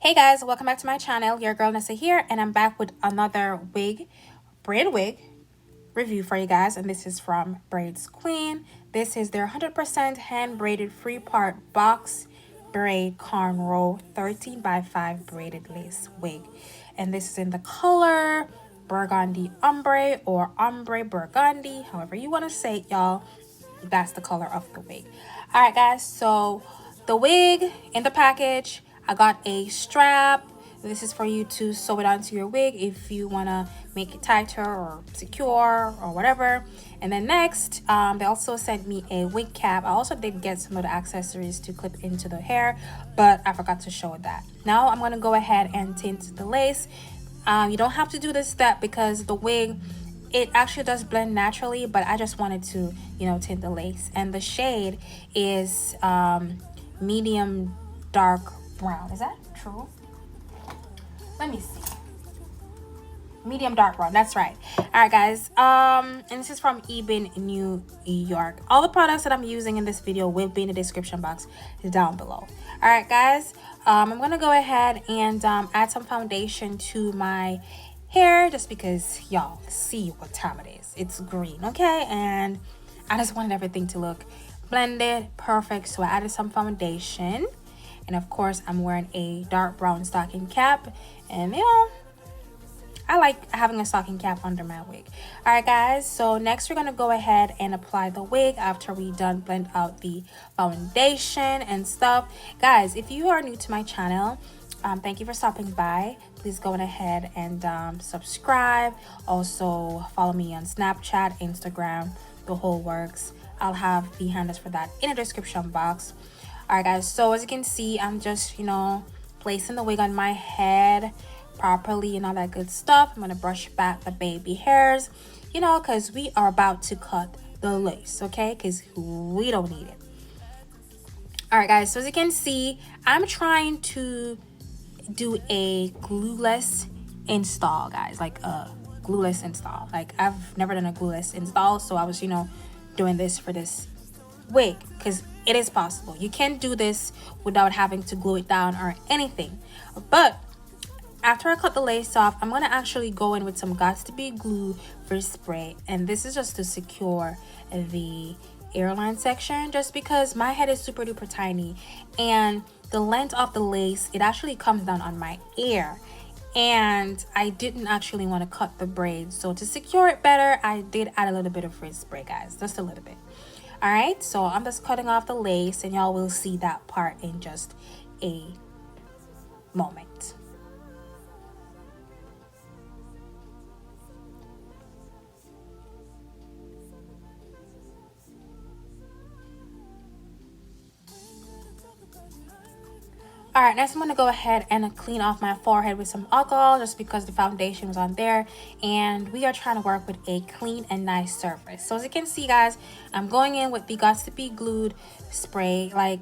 Hey guys, welcome back to my channel. Your girl Nessa here, and I'm back with another braid wig review for you guys. And this is from Braids Queen. This is their 100% hand braided 3-part box braid cornrow 13 by 5 braided lace wig. And this is in the color Burgundy Ombre or Ombre Burgundy, however you want to say it, y'all. That's the color of the wig. All right, guys, so the wig in the package, I got a strap. This is for you to sew it onto your wig if you want to make it tighter or secure or whatever. And then next, they also sent me a wig cap. I also did get some of the accessories to clip into the hair, but I forgot to show that. Now I'm going to go ahead and tint the lace. You don't have to do this step because the wig, it actually does blend naturally, but I just wanted to, tint the lace. And the shade is medium dark brown. Is that true? Let me see. Medium dark brown, that's right. All right, guys, and this is from Eben, New York. All the products that I'm using in this video will be in the description box down below. All right, guys, I'm gonna go ahead and add some foundation to my hair just because y'all see what time it is. It's green, okay? And I just wanted everything to look blended perfect, so I added some foundation. And of course, I'm wearing a dark brown stocking cap, and I like having a stocking cap under my wig. All right, guys, so next we're gonna go ahead and apply the wig after we done blend out the foundation and stuff. Guys, if you are new to my channel, thank you for stopping by. Please go ahead and subscribe. Also follow me on Snapchat, Instagram, the whole works. I'll have the handles for that in the description box. All right, guys, so as you can see, I'm just placing the wig on my head properly and all that good stuff. I'm gonna brush back the baby hairs, because we are about to cut the lace, okay? Because we don't need it. All right, guys, so as you can see, I'm trying to do a glueless install, guys, like a glueless install. Like, I've never done a glueless install, so I was doing this for this wig because it is possible. You can do this without having to glue it down or anything. But after I cut the lace off, I'm gonna actually go in with some Gots to Be glue for spray, and this is just to secure the airline section, just because my head is super duper tiny and the length of the lace, it actually comes down on my ear, and I didn't actually want to cut the braids. So to secure it better, I did add a little bit of frizz spray, guys, just a little bit. All right, so I'm just cutting off the lace, and y'all will see that part in just a moment. All right, next I'm gonna go ahead and clean off my forehead with some alcohol just because the foundation was on there, and we are trying to work with a clean and nice surface. So as you can see, guys, I'm going in with the Gots to Be glued spray. Like,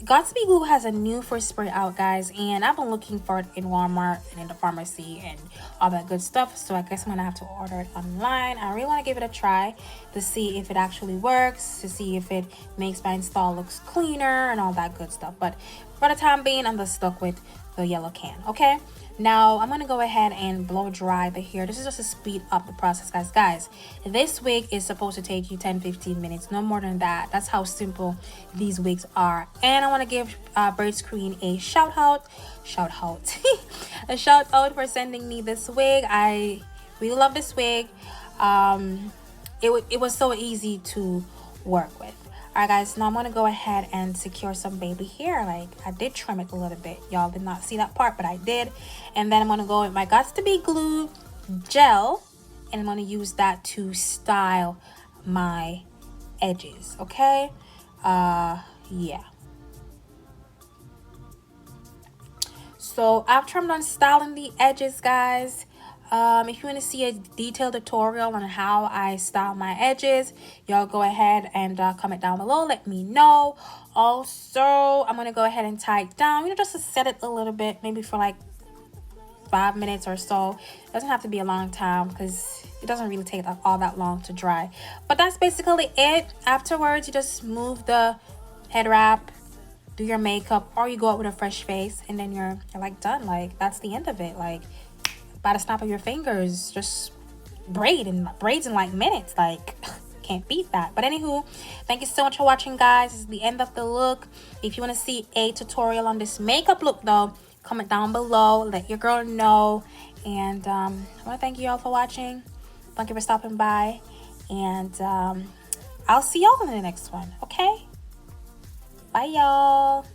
Gots to Be glue has a new frizz spray out, guys, and I've been looking for it in Walmart and in the pharmacy and all that good stuff, so I guess I'm gonna have to order it online. I really want to give it a try to see if it actually works, to see if it makes my install looks cleaner and all that good stuff. But for the time being, I'm just stuck with the yellow can, okay? Now I'm gonna go ahead and blow dry the hair. This is just to speed up the process, guys. This wig is supposed to take you 10-15 minutes, no more than that. That's how simple these wigs are. And I want to give Braids Queen a shout out a shout out for sending me this wig. I really love this wig. It was so easy to work with. All right, guys, now I'm gonna go ahead and secure some baby hair. Like, I did trim it a little bit. Y'all did not see that part, but I did. And then I'm gonna go with my Gots to Be glue gel, and I'm gonna use that to style my edges, okay? Yeah. So after I'm done styling the edges, guys, if you want to see a detailed tutorial on how I style my edges, y'all go ahead and comment down below, let me know. Also, I'm gonna go ahead and tie it down, just to set it a little bit, maybe for like 5 minutes or so. It doesn't have to be a long time because it doesn't really take all that long to dry. But that's basically it. Afterwards, you just move the head wrap do your makeup, or you go out with a fresh face, and then you're like done. Like, that's the end of it. Like, by the snap of your fingers, just braids in like minutes. Like, can't beat that. But anywho, thank you so much for watching, guys. This is the end of the look. If you want to see a tutorial on this makeup look though, comment down below, let your girl know. And I want to thank you all for watching. Thank you for stopping by, and I'll see y'all in the next one. Okay, bye y'all.